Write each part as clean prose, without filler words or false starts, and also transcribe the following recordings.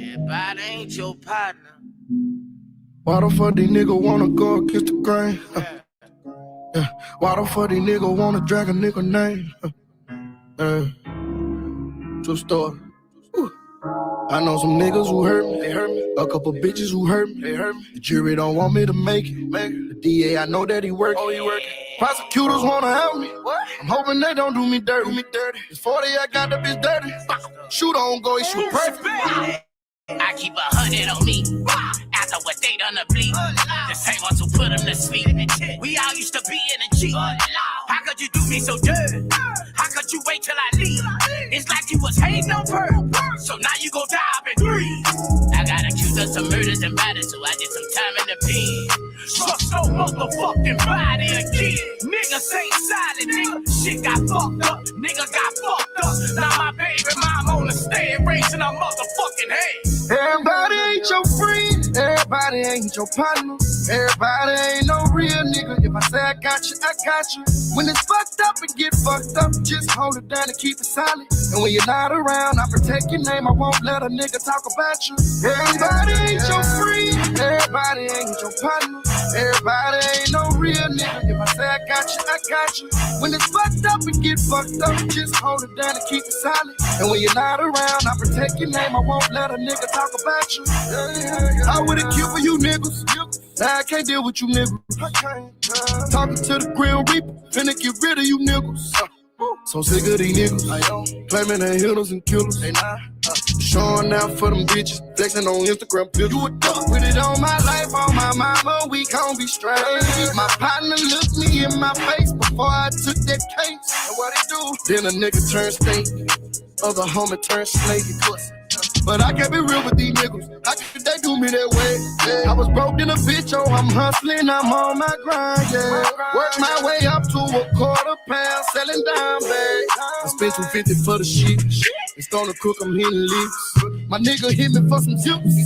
Everybody ain't your partner. Why the fuck these niggas wanna go against the grain? Yeah. Why the fuck these niggas wanna drag a nigga name? True story. I know some niggas who hurt me, they hurt me. A couple bitches who hurt me, they hurt me. The jury don't want me to make it. The DA, I know that he working. Oh, he working. Prosecutors wanna help me. What? I'm hoping they don't do me dirty. It's 40, I got the bitch dirty. Shoot on go, he shoot perfect. I keep 100 on me. After what they done to bleed. The same ones who put them to sleep. We all used to be in a G. How could you do me so dirty? How could you wait till I leave? It's like you was hating on her. So now you go die up in 3. I got accused of some murders and batters, so I did some time in the pen. Struck so motherfucking body again. Niggas ain't silent, nigga. Shit got fucked up. Nigga got fucked up. Now my baby mom on the stand raising her motherfucking head. Everybody ain't your friend. Everybody ain't your partner. Everybody ain't no real nigga. If I say I got you, I got you. When it's fucked up and get fucked up, just hold it down and keep it solid. And when you're not around, I protect your name. I won't let a nigga talk about you. Everybody ain't your friend. Everybody ain't your partner. Everybody ain't no real nigga. If I say I got you, I got you. When it's fucked up and get fucked up, just hold it down and keep it solid. And when you're not around, I protect your name. I won't let a nigga talk about you. I would've killed for you niggas. Now I can't deal with you niggas. Talking to the Grim Reaper, finna get rid of you niggas. So sick of these niggas, claiming they hitters and killers. They not showing out for them bitches, flexing on Instagram. You a dog with it on my life, on my mama, we gon' be straight. My partner looked me in my face before I took that case. And what he do? Then a nigga turned stink, other homie turned snake. But I can't be real with these niggas. How could they do me that way? Yeah. I was broke in a bitch, oh, I'm hustling, I'm on my grind, yeah. Work my way up to a £1/4, selling dime bags. I spent $250 for the shit. It's gonna cook, I'm hitting leaks. My nigga hit me for some tips.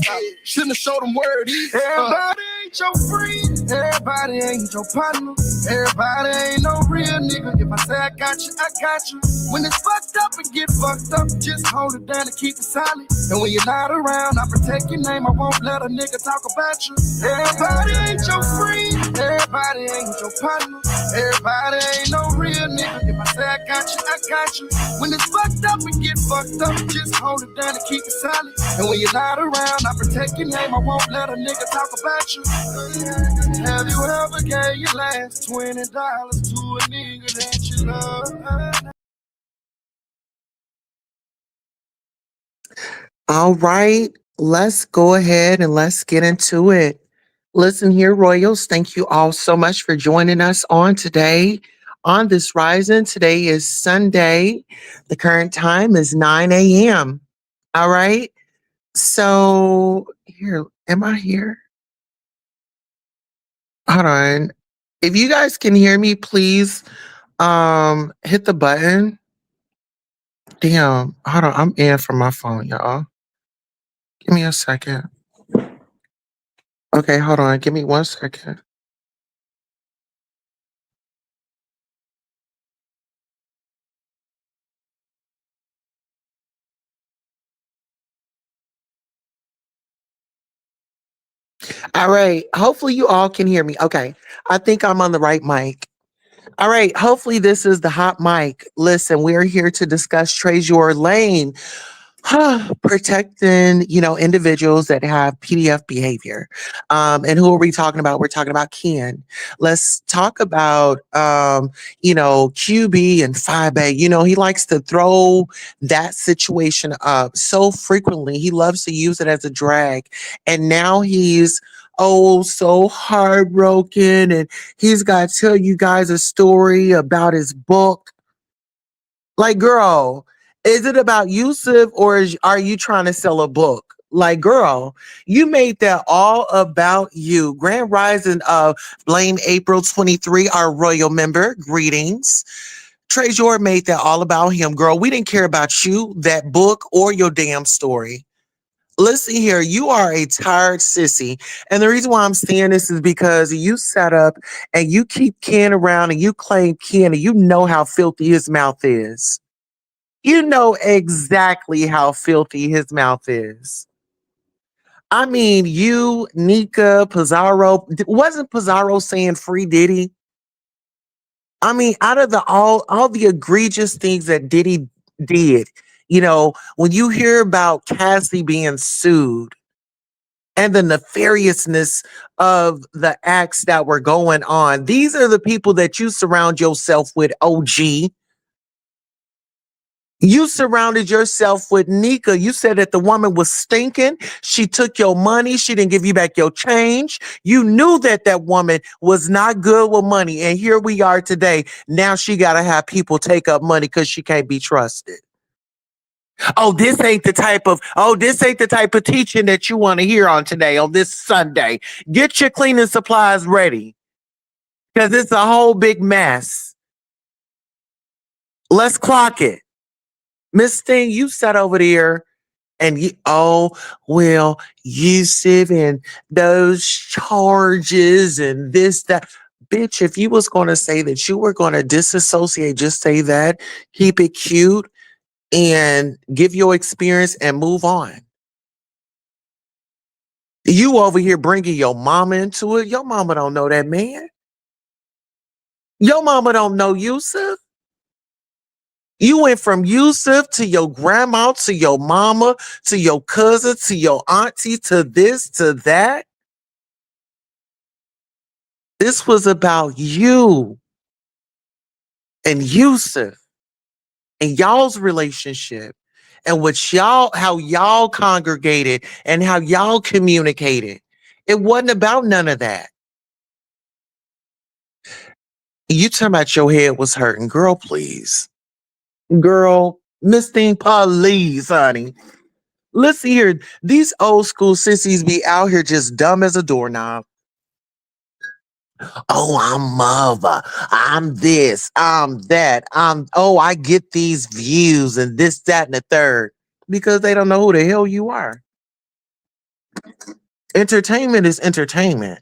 Shouldn't have showed him where it is. Everybody ain't your friend. Everybody ain't your partner. Everybody ain't no real nigga. If I say I got you, I got you. When it's fucked up and get fucked up, just hold it down and keep it solid. And when you're not around, I protect your name. I won't let a nigga talk about you. Everybody ain't your friend. Everybody ain't your partner. Everybody ain't no real nigga. If I say I got you, I got you. When it's fucked up and get fucked up, just hold it down and keep it solid. And when you're not around, I protect your name. I won't let a nigga talk about you. Have you ever gave your last $20 to a nigga that you love? All right, let's go ahead and let's get into it. Listen here, Royals, thank you all so much for joining us on today on this Rising. Today is Sunday. The current time is 9 a.m. All right. So here, am I here? Hold on. If you guys can hear me, please hit the button. Damn, hold on. I'm in from my phone, y'all. Give me a second. Okay, hold on. Give me 1 second. All right. Hopefully you all can hear me. Okay. I think I'm on the right mic. All right. Hopefully this is the hot mic. Listen, we're here to discuss Treasure Lane. Protecting, individuals that have PDF behavior. And who are we talking about? We're talking about Ken. Let's talk about, QB and 5A. He likes to throw that situation up so frequently. He loves to use it as a drag. And now he's, so heartbroken. And he's got to tell you guys a story about his book. Like, girl, is it about YUSUF or are you trying to sell a book? Like, girl, you made that all about you. Grand Rising of Blame April 23, our royal member. Greetings. Treasure made that all about him, girl. We didn't care about you, that book, or your damn story. Listen here, you are a tired sissy. And the reason why I'm saying this is because you set up and you keep Ken around and you claim Ken and you know how filthy his mouth is. You know exactly how filthy his mouth is. I mean, you, Nika, Pizarro. Wasn't Pizarro saying free Diddy? I mean, out of the all the egregious things that Diddy did, when you hear about Cassie being sued and the nefariousness of the acts that were going on, these are the people that you surround yourself with, OG. You surrounded yourself with Nika. You said that the woman was stinking. She took your money. She didn't give you back your change. You knew that that woman was not good with money. And here we are today. Now she got to have people take up money because she can't be trusted. This ain't the type of teaching that you want to hear on today, on this Sunday. Get your cleaning supplies ready because it's a whole big mess. Let's clock it. Miss Thing, you sat over there and YUSUF and those charges and this, that. Bitch, if you was going to say that you were going to disassociate, just say that, keep it cute, and give your experience and move on. You over here bringing your mama into it. Your mama don't know that man. Your mama don't know YUSUF. You went from YUSUF to your grandma, to your mama, to your cousin, to your auntie, to this, to that. This was about you and YUSUF and y'all's relationship and how y'all congregated and how y'all communicated. It wasn't about none of that. You talking about your head was hurting. Girl, please. Girl, Miss Thing, please, honey. Listen here. These old school sissies be out here just dumb as a doorknob. Oh, I'm mother. I'm this. I'm that. I get these views and this, that, and the third. Because they don't know who the hell you are. Entertainment is entertainment.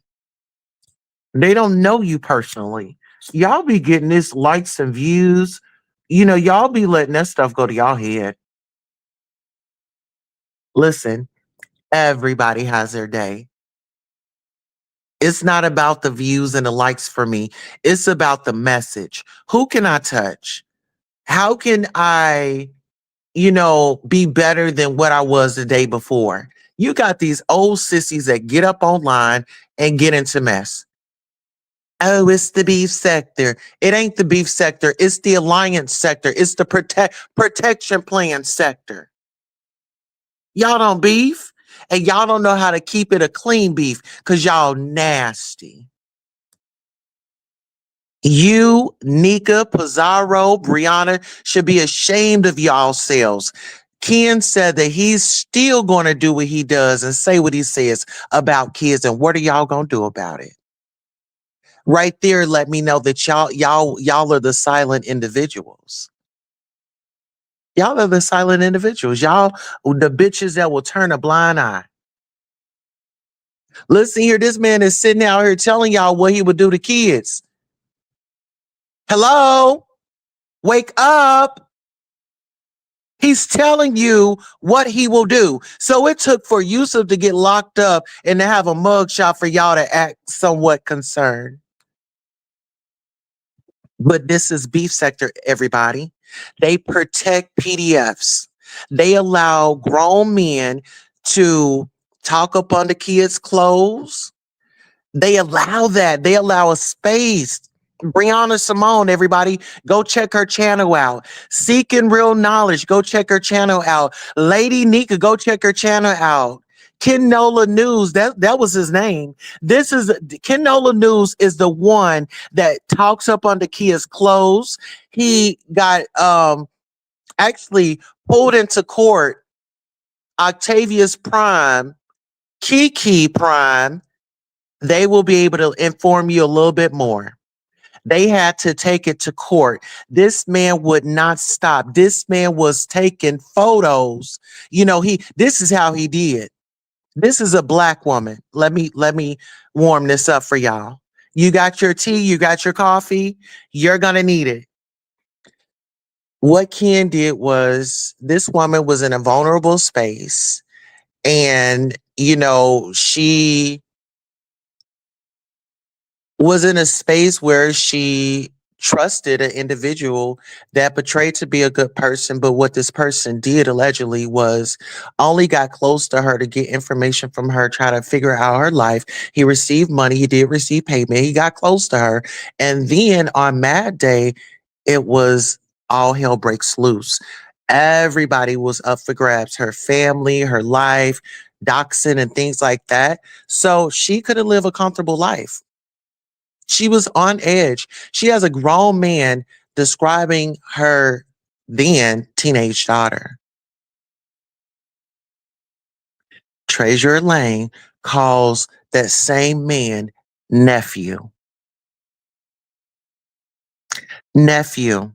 They don't know you personally. Y'all be getting this likes and views. Y'all be letting that stuff go to y'all head. Listen, everybody has their day. It's not about the views and the likes for me. It's about the message. Who can I touch? How can I, be better than what I was the day before? You got these old sissies that get up online and get into mess. Oh, it's the beef sector. It ain't the beef sector. It's the alliance sector. It's the protection plan sector. Y'all don't beef and y'all don't know how to keep it a clean beef because y'all nasty. You, Nika, Pizarro, Brianna should be ashamed of y'all selves. Ken said that he's still going to do what he does and say what he says about kids. And what are y'all going to do about it? Right there, let me know that y'all are the silent individuals. Y'all are the silent individuals. Y'all, the bitches that will turn a blind eye. Listen here, this man is sitting out here telling y'all what he would do to kids. Hello? Wake up. He's telling you what he will do. So it took for YUSUF to get locked up and to have a mugshot for y'all to act somewhat concerned. But this is beef sector, everybody. They protect PDFs. They allow grown men to talk up on the kids' clothes. They allow that. They allow a space. Brianna Simone, everybody, go check her channel out. Seeking Real Knowledge, go check her channel out. Lady Nika, go check her channel out. Ken Nola News, that was his name. Ken Nola News is the one that talks up on the kids' clothes. He got actually pulled into court. Octavius Prime, Kiki Prime, they will be able to inform you a little bit more. They had to take it to court. This man would not stop. This man was taking photos. This is how he did. This is a black woman. Let me warm this up for y'all. You got your tea, you got your coffee, you're gonna need it. What Ken did was this woman was in a vulnerable space and she was in a space where she trusted an individual that portrayed to be a good person, but what this person did allegedly was only got close to her to get information from her, try to figure out her life. He received money, he did receive payment, he got close to her, and then on Mad Day, it was all hell breaks loose. Everybody was up for grabs, her family, her life, doxing and things like that. So she could have lived a comfortable life. She was on edge. She has a grown man describing her then teenage daughter. Treasure Lane calls that same man nephew. Nephew.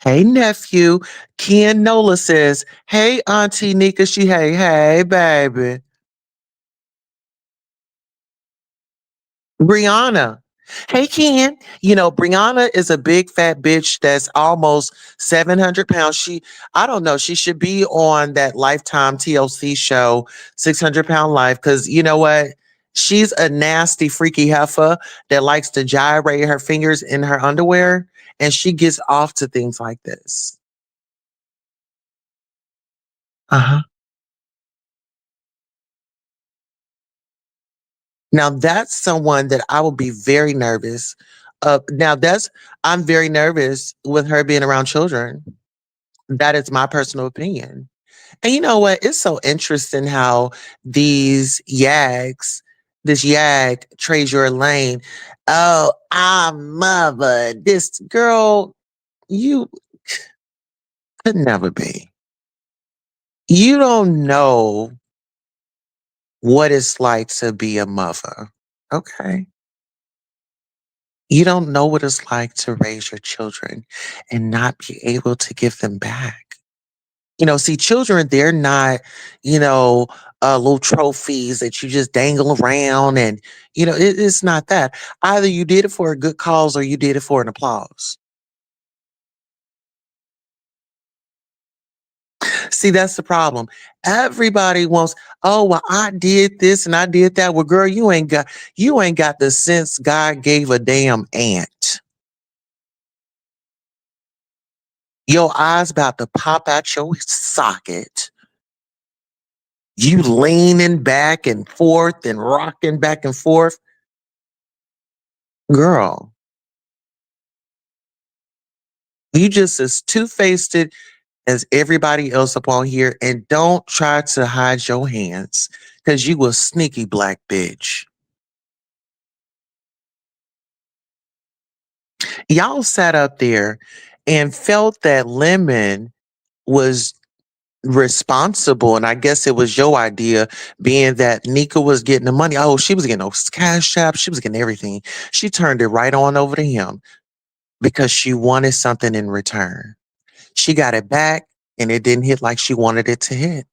Hey, nephew. Ken Nola says, hey, Auntie Nika. Hey, baby. Brianna. Hey, Ken. Brianna is a big fat bitch that's almost 700 pounds. I don't know, she should be on that Lifetime TLC show, 600 Pound Life, because you know what? She's a nasty, freaky heifer that likes to gyrate her fingers in her underwear, and she gets off to things like this. Uh huh. Now that's someone that I will be very nervous. I'm very nervous with her being around children. That is my personal opinion. And you know what? It's so interesting how these yags, this yag, Treasure Lane, oh, I'm mother. This girl, you could never be. You don't know what it's like to be a mother. Okay. You don't know what it's like to raise your children and not be able to give them back. See, children, they're not, you know, little trophies that you just dangle around. And, it's not that. Either you did it for a good cause or you did it for an applause. See, that's the problem. Everybody wants, oh, well, I did this and I did that. Well, girl, you ain't got the sense God gave a damn ant. Your eyes about to pop out your socket. You leaning back and forth and rocking back and forth. Girl, you just as two-faced as everybody else up on here, and don't try to hide your hands because you a sneaky black bitch. Y'all sat up there and felt that Lemon was responsible, and I guess it was your idea, being that Nika was getting the money. Oh, she was getting those cash apps, she was getting everything. She turned it right on over to him because she wanted something in return. She got it back and it didn't hit like she wanted it to hit.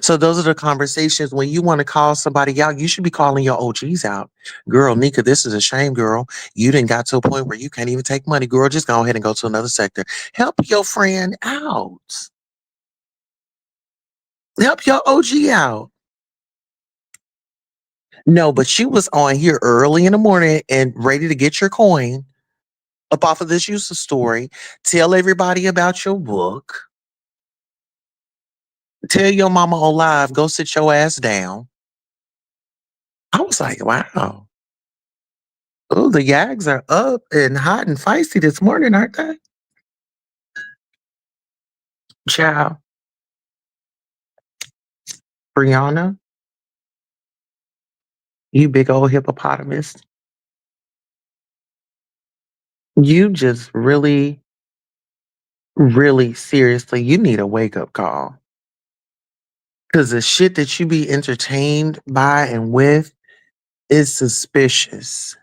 So those are the conversations when you want to call somebody out, you should be calling your OGs out. Girl, Nika, this is a shame, girl. You didn't got to a point where you can't even take money. Girl, just go ahead and go to another sector. Help your friend out. Help your OG out. No, but you was on here early in the morning and ready to get your coin up off of this user story. Tell everybody about your book. Tell your mama on live, go sit your ass down. I was like, wow. Oh, the Yags are up and hot and feisty this morning, aren't they? Ciao. Brianna, you big old hippopotamus. You just really, really seriously, you need a wake up call. Because the shit that you be entertained by and with is suspicious.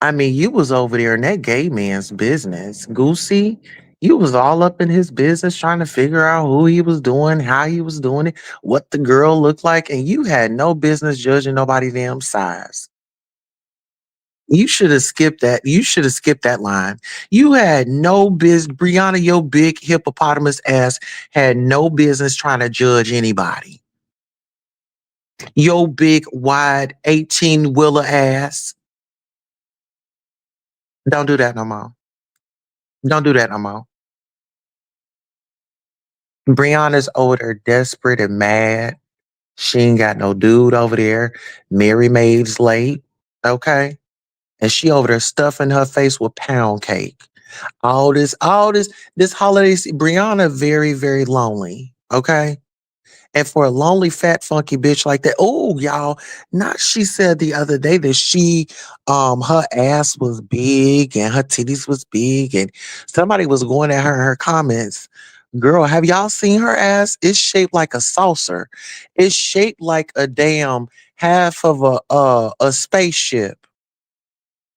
I mean, you was over there in that gay man's business. Goosey, you was all up in his business trying to figure out who he was doing, how he was doing it, what the girl looked like, and you had no business judging nobody damn size. You should have skipped that. You should have skipped that line. You had no business, Brianna, your big hippopotamus ass had no business trying to judge anybody. Your big, wide 18 wheeler ass. Don't do that no more. Don't do that no more. Brianna's older, desperate and mad. She ain't got no dude over there. Mary Maid's late. Okay. And she over there stuffing her face with pound cake. This holiday, Brianna very, very lonely. Okay. And for a lonely, fat, funky bitch like that, oh, y'all, not she said the other day that her ass was big and her titties was big, and somebody was going at her in her comments. Girl, have y'all seen her ass? It's shaped like a saucer. It's shaped like a damn half of a spaceship.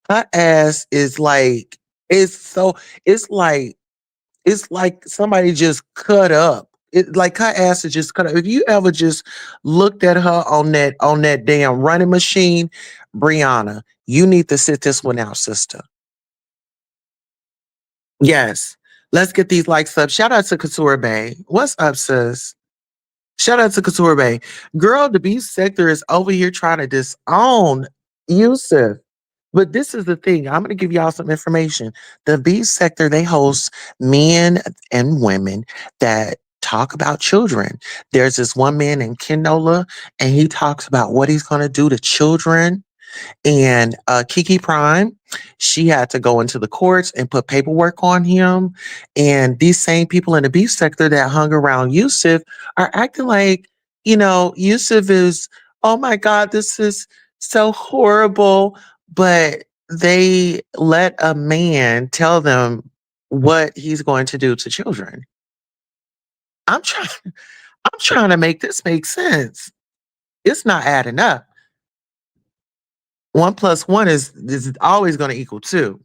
Her ass is like, it's so, it's like, it's like somebody just cut up. It like her ass is just cut up. If you ever just looked at her on that damn running machine, Brianna, you need to sit this one out, sister. Yes. Let's get these likes up. Shout out to Couture Bay. What's up, sis? Shout out to Couture Bay. Girl, the beef sector is over here trying to disown Yusuf. But this is the thing. I'm going to give y'all some information. The beef sector, they host men and women that talk about children. There's this one man in Kenola, and he talks about what he's going to do to children. And Kiki Prime, she had to go into the courts and put paperwork on him. And these same people in the beef sector that hung around Yusuf are acting like, Yusuf is, oh my God, this is so horrible. But they let a man tell them what he's going to do to children. I'm trying, I'm trying to make this make sense. It's not adding up. 1 + 1 is always going to equal 2.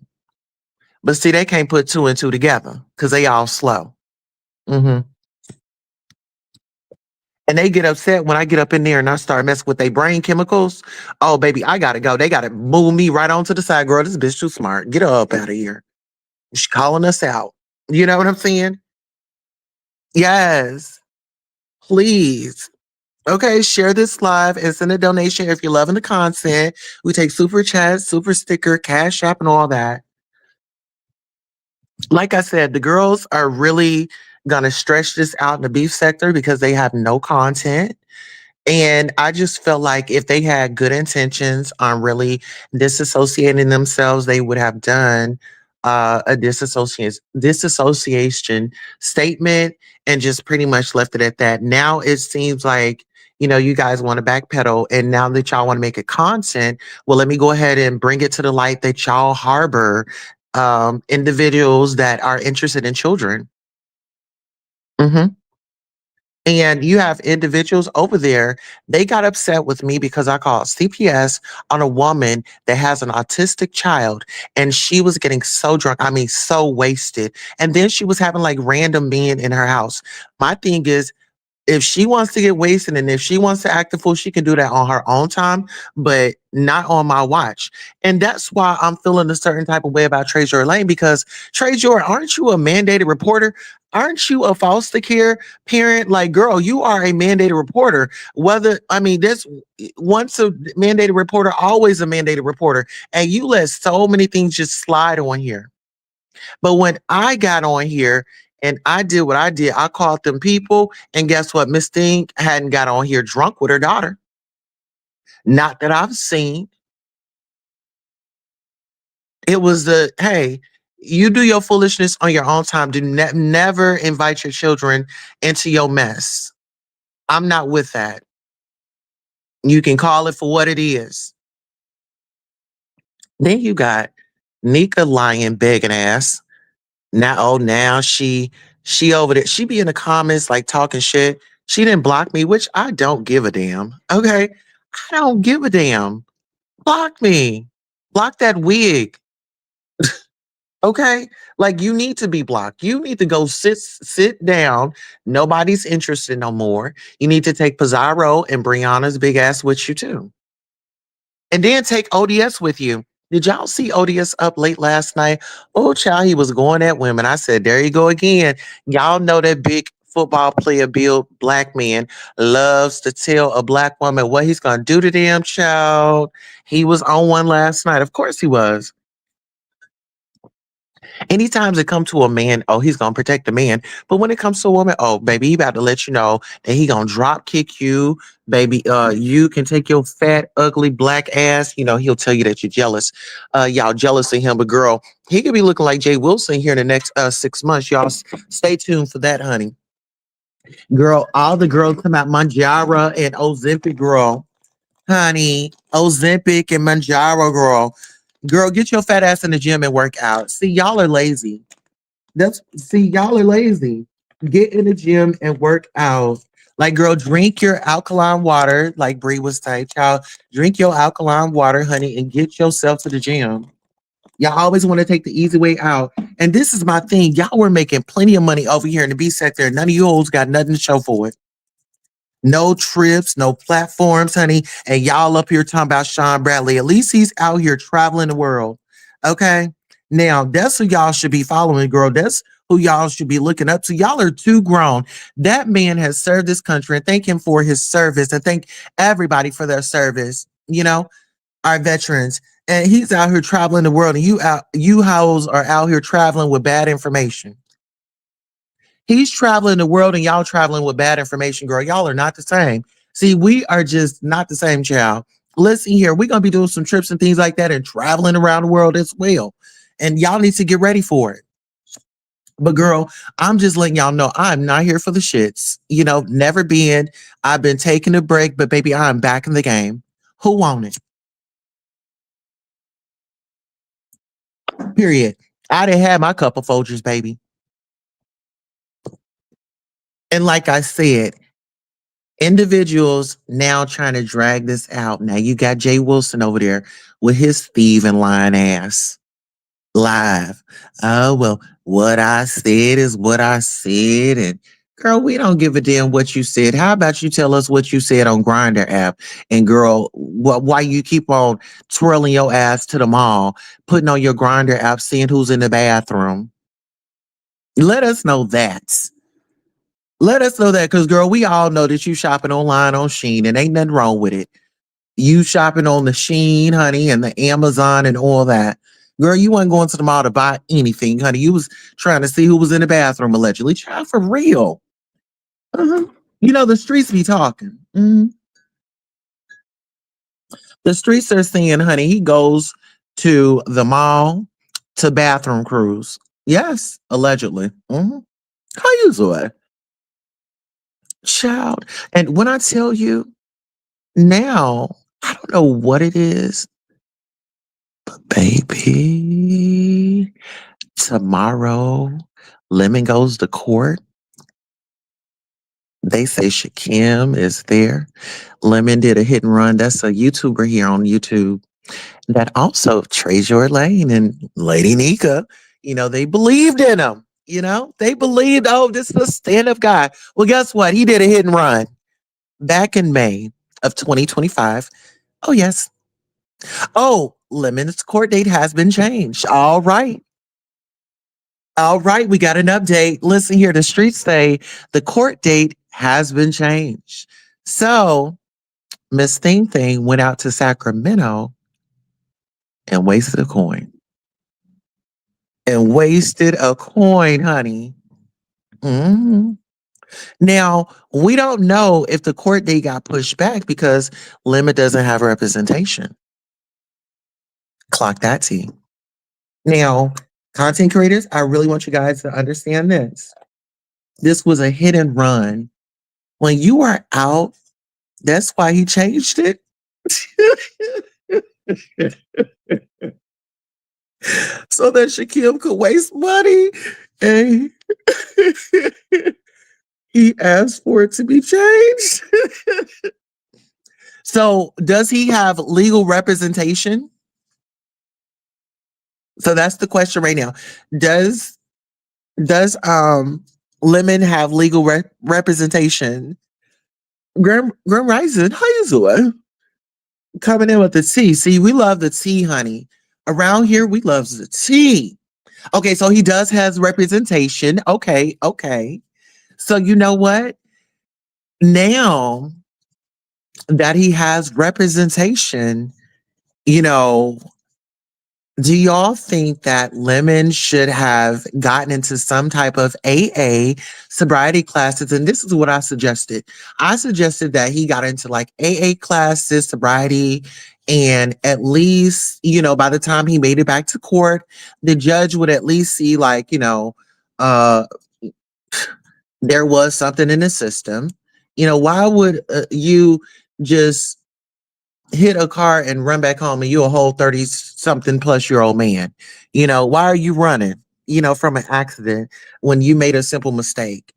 But see, they can't put 2 and 2 together because they all slow. hmm And they get upset when I get up in there and I start messing with their brain chemicals. Oh, baby, I gotta go. They gotta move me right onto the side. Girl, this bitch too smart. Get her up out of here. She's calling us out. You know what I'm saying? Yes, please. Okay, share this live and send a donation if you're loving the content. We take super chat, super sticker, cash app, and all that. Like I said, the girls are really gonna stretch this out in the beef sector because they have no content. And I just felt like if they had good intentions on really disassociating themselves, they would have done a disassociation statement and just pretty much left it at that. Now it seems like, you guys want to backpedal. And now that y'all want to make it content, well, let me go ahead and bring it to the light that y'all harbor individuals that are interested in children. hmm And you have individuals over there, they got upset with me because I called CPS on a woman that has an autistic child and she was getting so drunk. I mean, so wasted. And then she was having like random men in her house. My thing is, if she wants to get wasted and if she wants to act a fool, she can do that on her own time, but not on my watch. And that's why I'm feeling a certain type of way about Trey Lane because Trey, aren't you a mandated reporter? Aren't you a foster care parent? Like, girl, you are a mandated reporter. This once a mandated reporter, always a mandated reporter. And you let so many things just slide on here. But when I got on here and I did what I did, I called them people. And guess what? Miss Thing hadn't got on here drunk with her daughter. Not that I've seen. It was hey, you do your foolishness on your own time. Do never invite your children into your mess. I'm not with that. You can call it for what it is. Then you got Nika lying, begging ass. Now she over there. She be in the comments like talking shit. She didn't block me, which I don't give a damn. Okay. I don't give a damn. Block me. Block that wig. Okay. Like you need to be blocked. You need to go sit down. Nobody's interested no more. You need to take Pizarro and Brianna's big ass with you too. And then take ODS with you. Did y'all see ODS up late last night? Oh, child, he was going at women. I said, there you go again. Y'all know that big football player, Bill Black man, loves to tell a black woman what he's going to do to them, child. He was on one last night. Of course he was. Anytime it come to a man, oh, he's gonna protect the man. But when it comes to a woman, oh, baby, he about to let you know that he gonna drop kick you, baby. You can take your fat, ugly black ass. You know, he'll tell you that you're jealous. Y'all jealous of him, but girl, he could be looking like Jay Wilson here in the next 6 months. Y'all stay tuned for that, honey. Girl, all the girls come out Manjaro and Ozempic, girl. Honey, Ozempic and Manjaro, girl. Girl, get your fat ass in the gym and work out. See, y'all are lazy. Y'all are lazy. Get in the gym and work out. Like, girl, drink your alkaline water, like Bree was type, child. Drink your alkaline water, honey, and get yourself to the gym. Y'all always want to take the easy way out. And this is my thing. Y'all were making plenty of money over here in the B sector. None of you hoes got nothing to show for it. No trips, no platforms, honey. And y'all up here talking about Sean Bradley. At least he's out here traveling the world. Okay. Now, that's who y'all should be following, girl. That's who y'all should be looking up to. Y'all are too grown. That man has served this country, and thank him for his service, and thank everybody for their service. You know, our veterans. And he's out here traveling the world, and you hoes are out here traveling with bad information. He's traveling the world and y'all traveling with bad information, girl. Y'all are not the same. See, we are just not the same, child. Listen here, we're going to be doing some trips and things like that and traveling around the world as well. And y'all need to get ready for it. But girl, I'm just letting y'all know I'm not here for the shits. You know, never been. I've been taking a break, but baby, I'm back in the game. Who want it? Period. I didn't have my cup of Folgers, baby. And like I said, individuals now trying to drag this out. Now you got Jay Wilson over there with his thieving lying ass live. Oh, well, what I said is what I said. And girl, we don't give a damn what you said. How about you tell us what you said on Grinder app? And girl, why you keep on twirling your ass to the mall, putting on your Grinder app, seeing who's in the bathroom? Let us know that. Let us know that, because girl, we all know that you shopping online on Shein and ain't nothing wrong with it. You shopping on the Shein, honey, and the Amazon and all that. Girl, you wasn't going to the mall to buy anything, honey. You was trying to see who was in the bathroom, allegedly. Child, for real. Uh-huh. You know, the streets be talking. Mhm. The streets are saying, honey, he goes to the mall to bathroom cruise. Yes, allegedly. How you do it? Child. And when I tell you, now, I don't know what it is, but baby, tomorrow, Lemon goes to court. They say Shakim is there. Lemon did a hit and run. That's a YouTuber here on YouTube that also Treasure Lane and Lady Nika, you know, they believed in him. You know, they believed, oh, this is a stand-up guy. Well, guess what? He did a hit and run back in May of 2025. Oh, yes. Oh, Lemon's court date has been changed. All right. All right. We got an update. Listen here. The streets say the court date has been changed. So Miss Thing Thing went out to Sacramento and wasted a coin. And wasted a coin, honey. Mhm. Now, we don't know if the court date got pushed back because Lemon doesn't have representation. Clock that T. Now, content creators, I really want you guys to understand this. This was a hit and run. When you are out, that's why he changed it. So that Shaquille could waste money. And he asked for it to be changed. So does he have legal representation? So that's the question right now. Does Lemon have legal representation? Grim Rising, how you doing? Coming in with the tea. See, we love the tea, honey. Around here, we love the tea. Okay, so he does has representation. Okay, okay. So you know what? Now that he has representation, you know, do y'all think that Lemon should have gotten into some type of AA sobriety classes? And this is what I suggested. I suggested that he got into like AA classes, sobriety, and at least, by the time he made it back to court, the judge would at least see like, uh, there was something in the system. Why would you just hit a car and run back home and you're a whole 30 something plus year old man? Why are you running, from an accident when you made a simple mistake?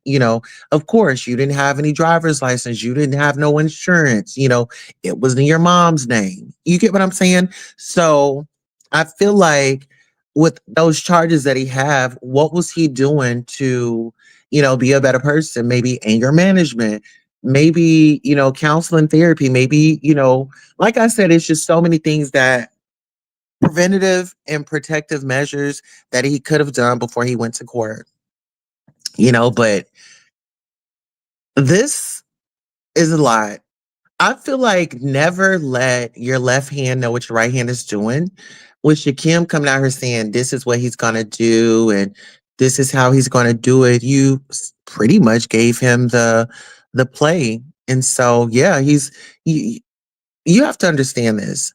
Of course, you didn't have any driver's license. You didn't have no insurance. It was in your mom's name. You get what I'm saying? So I feel like with those charges that he have, what was he doing to, be a better person? Maybe anger management, maybe, counseling therapy, maybe, like I said, it's just so many things that preventative and protective measures that he could have done before he went to court, but this is a lot. I feel like never let your left hand know what your right hand is doing. With Shakim coming out here saying this is what he's gonna do and this is how he's gonna do it, you pretty much gave him the play. And so yeah, you, you have to understand this.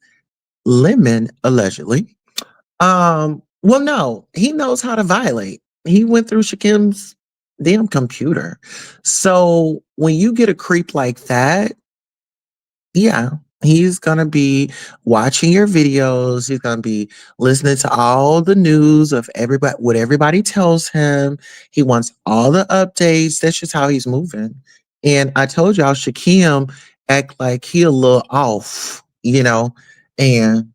Lemon allegedly. Well, no, he knows how to violate. He went through Shakim's damn computer. So when you get a creep like that, yeah, he's gonna be watching your videos. He's gonna be listening to all the news of everybody, what everybody tells him. He wants all the updates. That's just how he's moving. And I told y'all, Shakim act like he a little off, and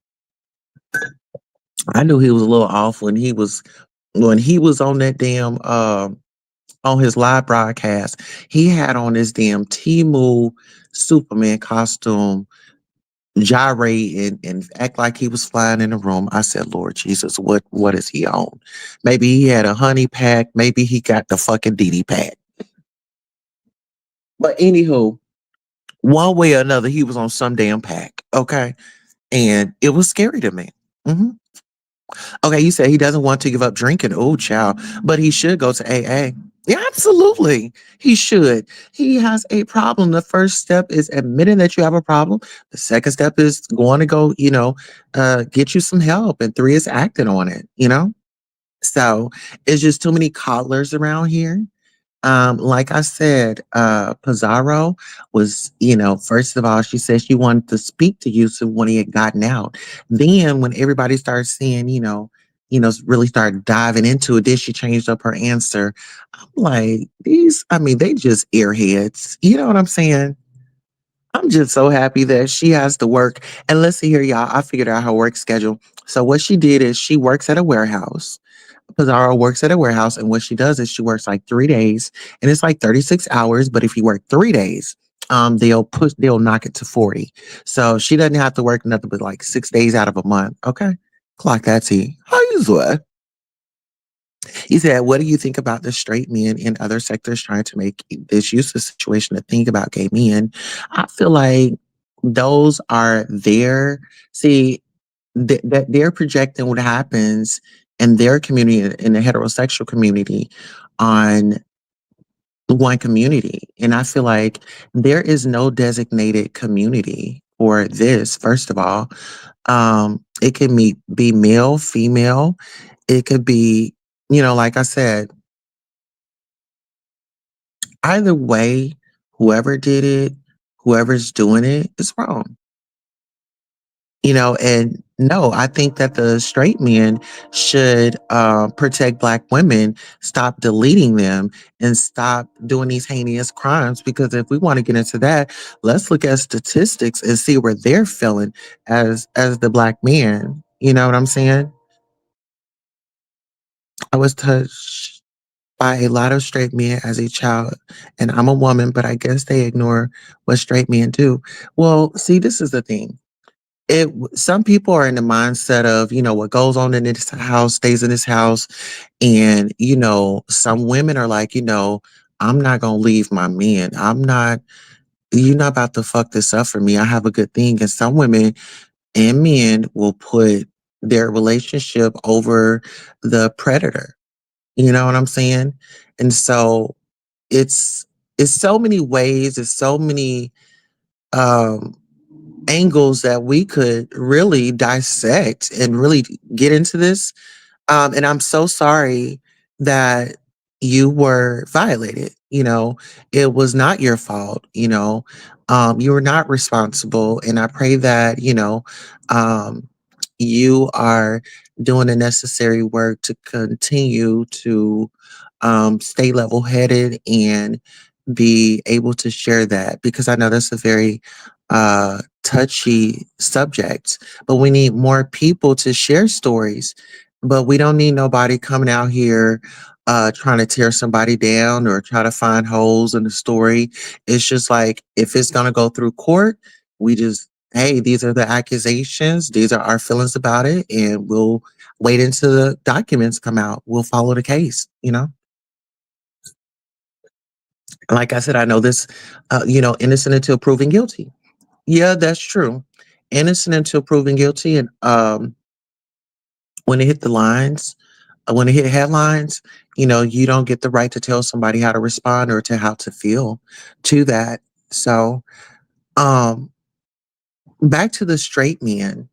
I knew he was a little off when he was on that damn on his live broadcast. He had on his damn Timu Superman costume, gyrate and act like he was flying in the room. I said, Lord Jesus, what is he on? Maybe he had a honey pack. Maybe he got the fucking DD pack. But anywho, one way or another, he was on some damn pack. Okay. And it was scary to me. Mhm. Okay, you said he doesn't want to give up drinking. Oh, child. But he should go to AA. Yeah, absolutely. He should. He has a problem. The first step is admitting that you have a problem. The second step is going to go, get you some help. And three is acting on it. So it's just too many coddlers around here. Like I said, Pizarro was, first of all, she said she wanted to speak to Yusuf when he had gotten out. Then when everybody started seeing, really started diving into it, then she changed up her answer. I'm like, they just airheads. You know what I'm saying? I'm just so happy that she has to work. And let's see here, y'all. I figured out her work schedule. So what she did is she works at a warehouse. Pizarro works at a warehouse, and what she does is she works like 3 days, and it's like 36 hours. But if you work 3 days, they'll knock it to 40. So she doesn't have to work nothing but like 6 days out of a month. Okay, clock that T. How you doing? He said, "What do you think about the straight men in other sectors trying to make this useless situation a thing about gay men?" I feel like those are their see that they're projecting what happens in their community, in the heterosexual community, on one community. And I feel like there is no designated community for this. First of all, it can be male, female. It could be, like I said, either way, whoever did it, whoever's doing it is wrong. And no, I think that the straight men should protect Black women, stop deleting them, and stop doing these heinous crimes. Because if we want to get into that, let's look at statistics and see where they're feeling as the Black man. You know what I'm saying? I was touched by a lot of straight men as a child, and I'm a woman, but I guess they ignore what straight men do. Well, see, this is the thing. some people are in the mindset of, what goes on in this house stays in this house. And, some women are like, I'm not gonna leave my man. You're not about to fuck this up for me. I have a good thing. And some women and men will put their relationship over the predator. You know what I'm saying? And so it's it's so many ways, it's so many um angles that we could really dissect and really get into this. And I'm so sorry that you were violated. It was not your fault. You were not responsible. And I pray that, um, you are doing the necessary work to continue to stay level headed and be able to share that, because I know that's a very touchy subject, but we need more people to share stories. But we don't need nobody coming out here trying to tear somebody down or try to find holes in the story. It's just like, if it's going to go through court, we just, hey, these are the accusations, these are our feelings about it, and we'll wait until the documents come out. We'll follow the case. Like I said, I know this, innocent until proven guilty. Yeah, that's true. Innocent until proven guilty. And when it hit the lines, when it hit headlines, you don't get the right to tell somebody how to respond or to how to feel to that. So, um, back to the straight men.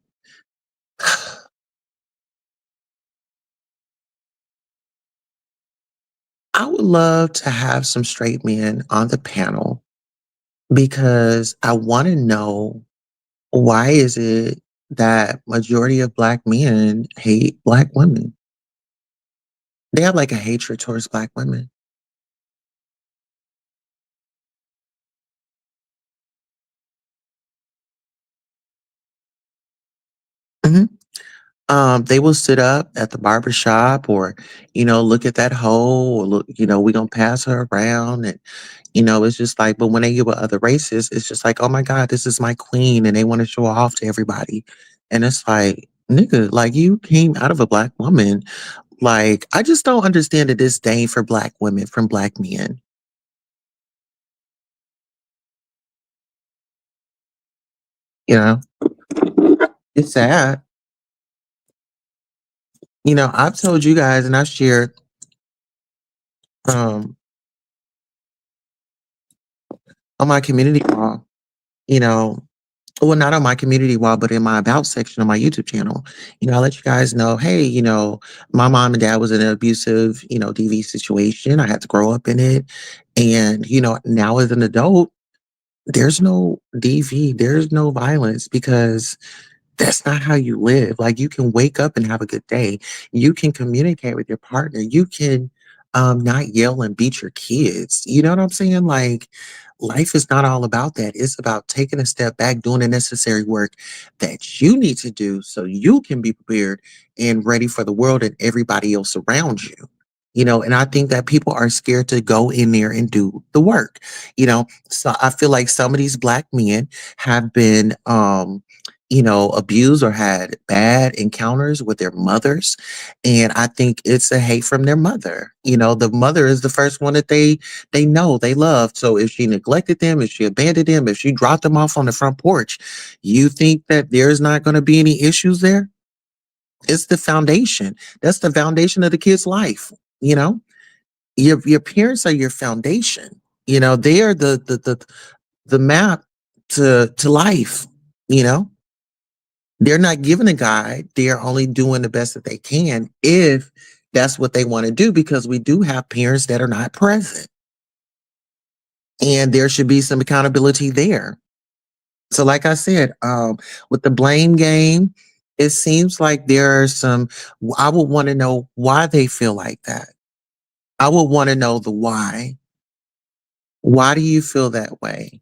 I would love to have some straight men on the panel, because I want to know, why is it that majority of black men hate black women? They have like a hatred towards black women. Mhm. They will sit up at the barber shop, or, look at that hoe, or look, we gonna pass her around. And, it's just like, but when they get with other races, it's just like, oh my God, this is my queen. And they want to show off to everybody. And it's like, nigga, like, you came out of a black woman. Like, I just don't understand the disdain for black women from black men. You know, it's sad. I've told you guys, and I've shared, um, on my community wall, you know, well, not on my community wall, but in my about section on my YouTube channel. I let you guys know, hey, my mom and dad was in an abusive, DV situation. I had to grow up in it. And, now as an adult, there's no DV, there's no violence, because that's not how you live. Like, you can wake up and have a good day. You can communicate with your partner. You can not yell and beat your kids. You know what I'm saying? Like, life is not all about that. It's about taking a step back, doing the necessary work that you need to do so you can be prepared and ready for the world and everybody else around you. And I think that people are scared to go in there and do the work. So I feel like some of these black men have been abused or had bad encounters with their mothers. And I think it's a hate from their mother. The mother is the first one that they know, they love. So if she neglected them, if she abandoned them, if she dropped them off on the front porch, you think that there's not going to be any issues there? It's the foundation. That's the foundation of the kid's life. You know, your parents are your foundation. They are the map to life. You know, they're not given a guide. They are only doing the best that they can, if that's what they want to do, because we do have parents that are not present. And there should be some accountability there. So, like I said, with the blame game, it seems like there are some. I would want to know why they feel like that. I would want to know the why. Why do you feel that way?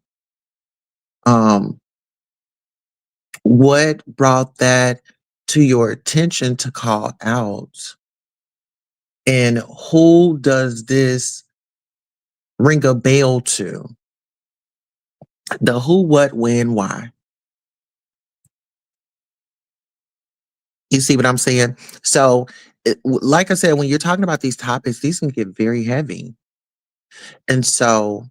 Um, what brought that to your attention to call out? And who does this ring a bell to? The who, what, when, why. You see what I'm saying? So, like I said, when you're talking about these topics, these can get very heavy. And so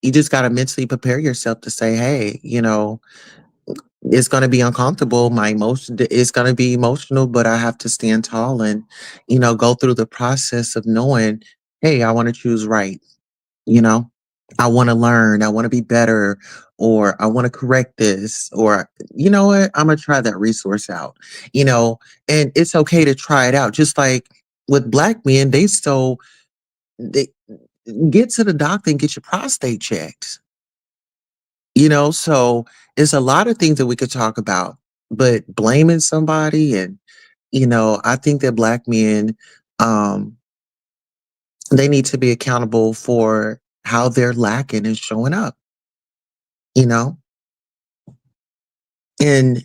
you just got to mentally prepare yourself to say, hey, it's going to be uncomfortable. My emotion is going to be emotional, but I have to stand tall and, go through the process of knowing, hey, I want to choose right. You know, I want to learn, I want to be better, or I want to correct this, or you know what, I'm going to try that resource out, and it's okay to try it out. Just like with black men, they get to the doctor and get your prostate checked, so it's a lot of things that we could talk about, but blaming somebody and, I think that black men, um, they need to be accountable for how they're lacking and showing up, you know? And,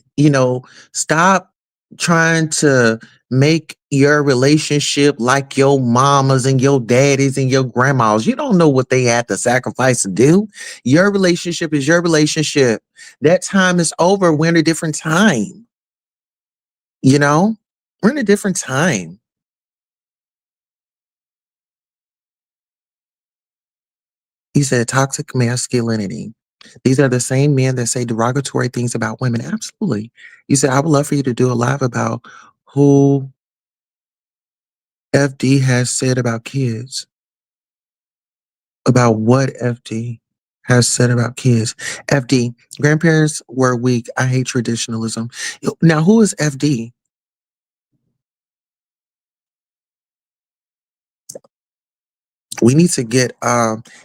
stop trying to make your relationship like your mamas and your daddies and your grandmas. You don't know what they had to sacrifice to do. Your relationship is your relationship. That time is over. We're in a different time, you know? We're in a different time. He said toxic masculinity. These are the same men that say derogatory things about women. Absolutely. You said, I would love for you to do a live about who FD has said about kids. About what FD has said about kids. FD, grandparents were weak. I hate traditionalism. Now, who is FD? We need to get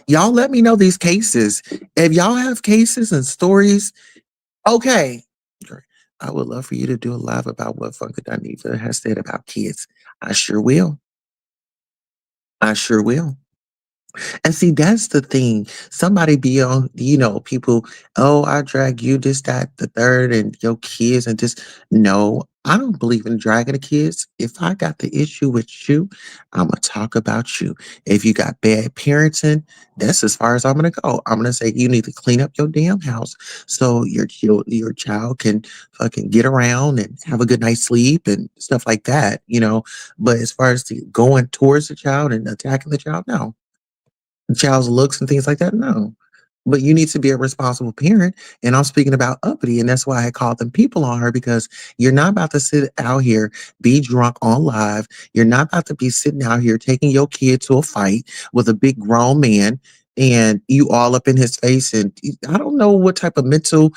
y'all let me know these cases. If y'all have cases and stories, okay. Great. I would love for you to do a live about what Funkadaniva has said about kids. I sure will. I sure will. And see, that's the thing. Somebody be on, people, oh, I drag you, this, that, the third, and your kids, and just, no, I don't believe in dragging the kids. If I got the issue with you, I'm going to talk about you. If you got bad parenting, that's as far as I'm going to go. I'm going to say you need to clean up your damn house so your child can fucking get around and have a good night's sleep and stuff like that, But as far as the going towards the child and attacking the child, no child's looks and things like that? No. But you need to be a responsible parent. And I'm speaking about uppity. And that's why I called them people on her because you're not about to sit out here, be drunk on live. You're not about to be sitting out here taking your kid to a fight with a big grown man and you all up in his face. And I don't know what type of mental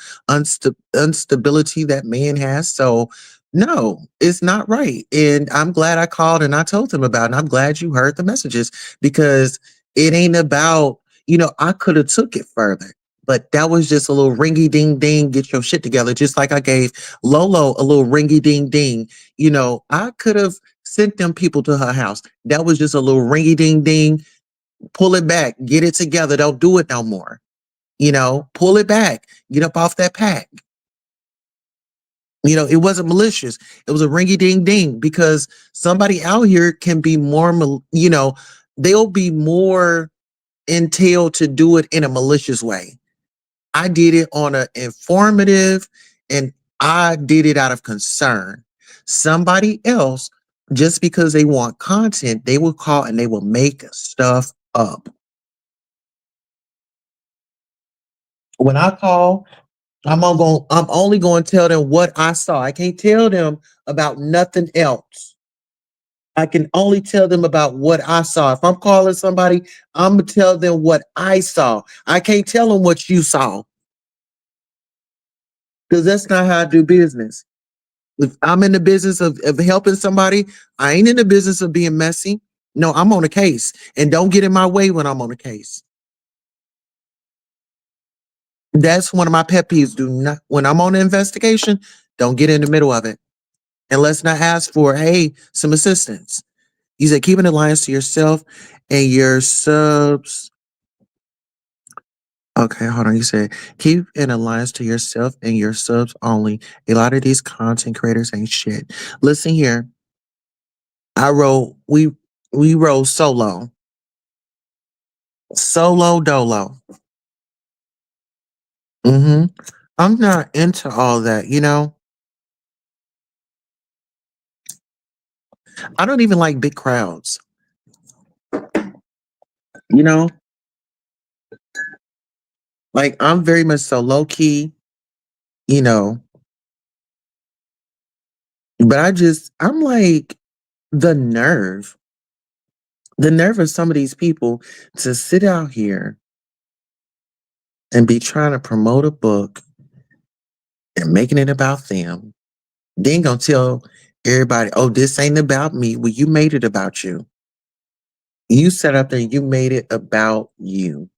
instability that man has. So, no, it's not right. And I'm glad I called and I told him about it. And I'm glad you heard the messages because it ain't about, I could have took it further, but that was just a little ringy ding ding, get your shit together. Just like I gave Lolo a little ringy ding ding. I could have sent them people to her house. That was just a little ringy ding ding. Pull it back, get it together. Don't do it no more. Pull it back, get up off that pack. It wasn't malicious. It was a ringy ding ding because somebody out here can be more, they'll be more entailed to do it in a malicious way. I did it on an informative and I did it out of concern. Somebody else, just because they want content, they will call and they will make stuff up. When I call, I'm only going to tell them what I saw. I can't tell them about nothing else. I can only tell them about what I saw. If I'm calling somebody, I'm gonna tell them what I saw. I can't tell them what you saw because that's not how I do business. If I'm in the business of helping somebody, I ain't in the business of being messy. No, I'm on a case, and don't get in my way when I'm on a case. That's one of my pet peeves. Do not when I'm on an investigation, don't get in the middle of it, and let's not ask for some assistance. You said keep an alliance to yourself and your subs. Okay, hold on. You said keep an alliance to yourself and your subs only. A lot of these content creators ain't shit. Listen here. I roll we roll solo. Solo dolo. I'm not into all that, I don't even like big crowds. You know, like I'm very much so low key, you know, but I'm like the nerve, the nerve of some of these people to sit out here and be trying to promote a book and making it about them. Then gonna tell everybody, oh, this ain't about me. Well, you made it about you. You sat up there, you made it about you.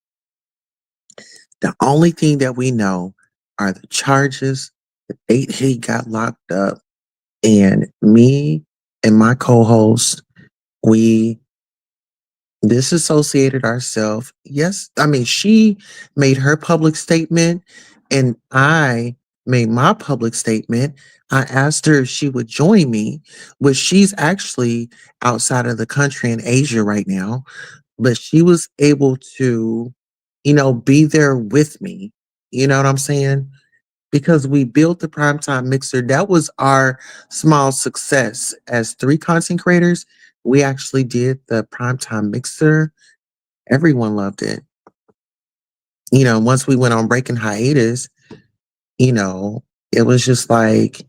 The only thing that we know are the charges, the date he got locked up, and me and my co-host, we disassociated ourselves. Yes, I mean she made her public statement and I made my public statement. I asked her if she would join me, but she's actually outside of the country in Asia right now, but she was able to, be there with me. You know what I'm saying? Because we built the primetime mixer. That was our small success as three content creators. We actually did the primetime mixer. Everyone loved it. Once we went on breaking hiatus, you know, it was just like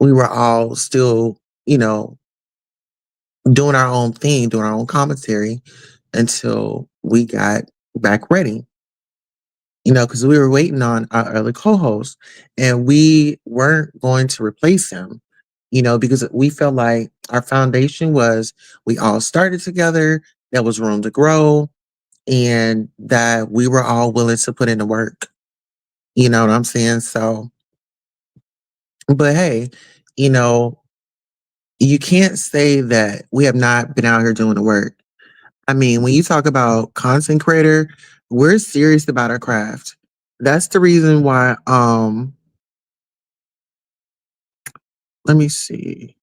we were all still, doing our own thing, doing our own commentary until we got back ready. Because we were waiting on our other co-host and we weren't going to replace him, because we felt like our foundation was we all started together, there was room to grow, and that we were all willing to put in the work. You know what I'm saying? So, but hey, you know, you can't say that we have not been out here doing the work. I mean, when you talk about content creator, we're serious about our craft. That's the reason why let me see.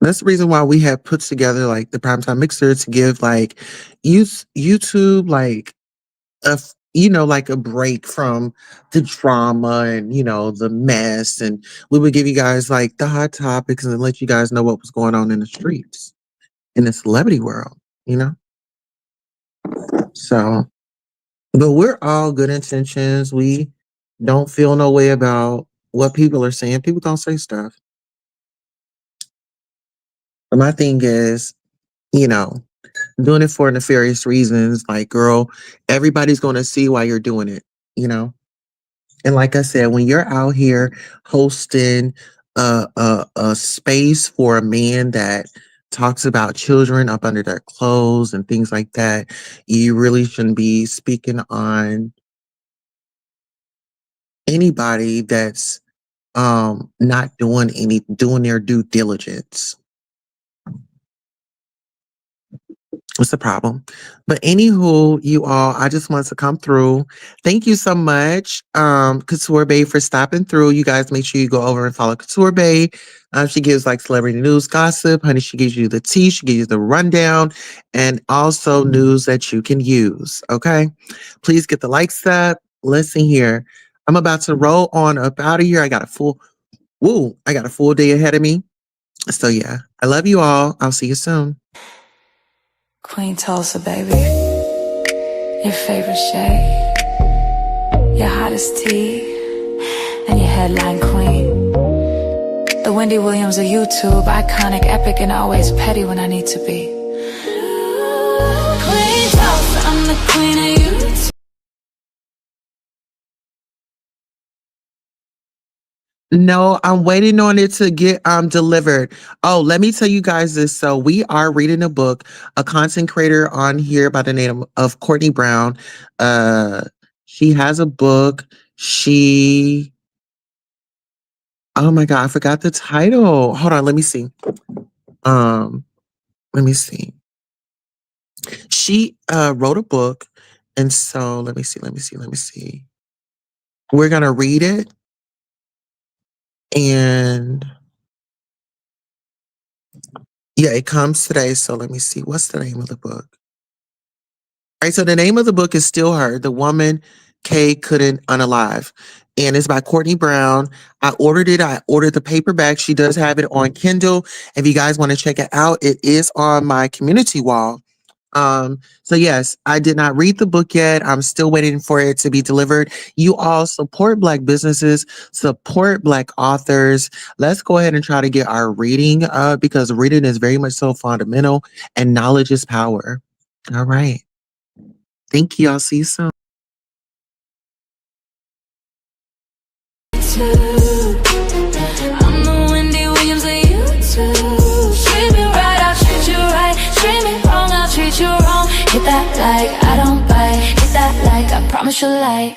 That's the reason why we have put together like the primetime mixer to give like YouTube like like a break from the drama and the mess, and we would give you guys like the hot topics and let you guys know what was going on in the streets in the celebrity world, you know? So, but we're all good intentions. We don't feel no way about what people are saying. People don't say stuff. But my thing is, you know, doing it for nefarious reasons. Like, girl, everybody's going to see why you're doing it, you know? And like I said, when you're out here hosting a space for a man that talks about children up under their clothes and things like that, you really shouldn't be speaking on anybody that's not doing their due diligence. What's the problem? But anywho, you all, I just wanted to come through. Thank you so much, Couture Bay, for stopping through. You guys make sure you go over and follow Couture Bay. She gives like celebrity news, gossip, honey. She gives you the tea, she gives you the rundown, and also news that you can use. Okay, please get the likes up. Listen here, I'm about to roll on up out of here. I got a full day ahead of me. So yeah, I love you all. I'll see you soon. Queen Tulsa, baby. Your favorite shade, your hottest tea, and your headline queen. The Wendy Williams of YouTube, iconic, epic, and always petty when I need to be. Queen Tulsa, I'm the queen of YouTube. No, I'm waiting on it to get delivered. Oh, let me tell you guys this. So we are reading a book, a content creator on here by the name of Courtney Brown. She has a book. Oh my God, I forgot the title. Hold on, let me see. Um, let me see. She wrote a book, and so let me see. We're gonna read it, and yeah, it comes today. So let me see. What's the name of the book? All right, so the name of the book is still her, The Woman Kay Couldn't Unalive. and it's by Courtney Brown. I ordered it. I ordered the paperback. She does have it on Kindle. If you guys want to check it out, it is on my community wall. So yes, I did not read the book yet. I'm still waiting for it to be delivered. You all support Black businesses, support Black authors. Let's go ahead and try to get our reading up, because reading is very much so fundamental and knowledge is power. All right. Thank you. I'll see you soon. I'm the Wendy Williams of YouTube. Treat me right, I'll treat you right. Treat me wrong, I'll treat you wrong. Hit that like, I don't bite. Hit that like, I promise you'll like.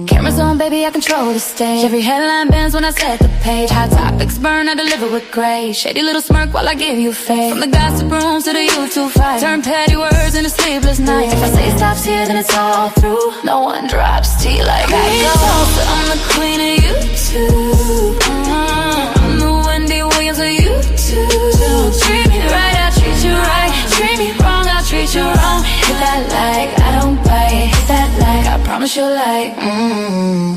Cameras on, baby, I control the stage. Every headline bends when I set the page. Hot topics burn, I deliver with grace. Shady little smirk while I give you faith. From the gossip rooms to the YouTube fight, turn petty words into sleepless nights. If I say stops here, then it's all through. No one drops tea like I go. I'm the queen of YouTube. I'm the Wendy Williams of YouTube. Treat me right, I'll treat you right. Treat me wrong, I'll treat you wrong. Hit that like, I don't bite. Hit that like, I promise you'll like.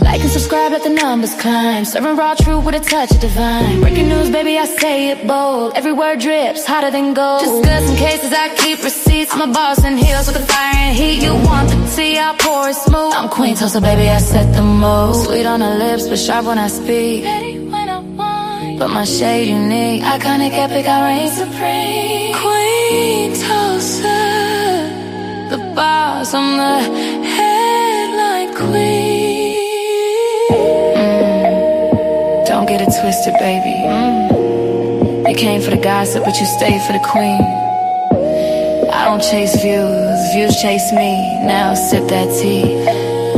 Like and subscribe, let the numbers climb. Serving raw truth with a touch of divine. Breaking news, baby, I say it bold. Every word drips, hotter than gold. Discussing cases, I keep receipts. I'm a boss in heels with the fire and heat. You want the tea, I pour it smooth. I'm Queen Tulsa, baby, I set the mood. Sweet on the lips, but sharp when I speak. Petty when I want, but my shade unique. Iconic, epic, I reign supreme. Queen Tulsa, the boss, I'm the headline queen. Don't get it twisted, baby. You came for the gossip, but you stayed for the queen. I don't chase views, views chase me. Now sip that tea,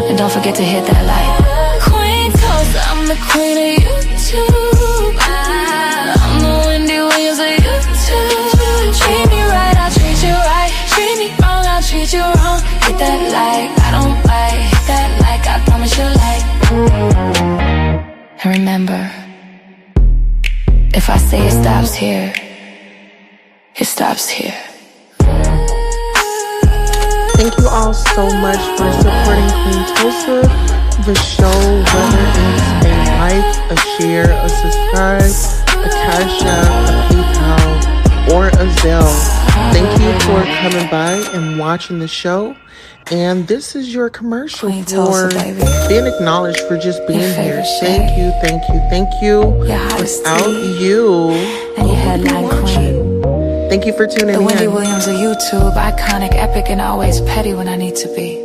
and don't forget to hit that like. Queen Tulsa, I'm the queen of YouTube. I'm the Wendy Williams of YouTube. Treat me right, I'll treat you right. Treat me wrong, I'll treat you wrong. Hit that like, I don't bite. Hit that like, I promise you'll like. And remember, if I say it stops here, it stops here. Thank you all so much for supporting Queen Tulsa, the show, whether it's a like, a share, a subscribe, a Cash App, a PayPal, or a Zelle. Thank you for coming by and watching the show. And this is your commercial Queen for Tulsa, baby. being acknowledged for just being Your here. favorite Thank shade. you, thank you, thank you. Your hottest Without tea. you, And your headline queen. thank you for tuning The in. Wendy Williams of YouTube. Iconic, epic, and always petty when I need to be.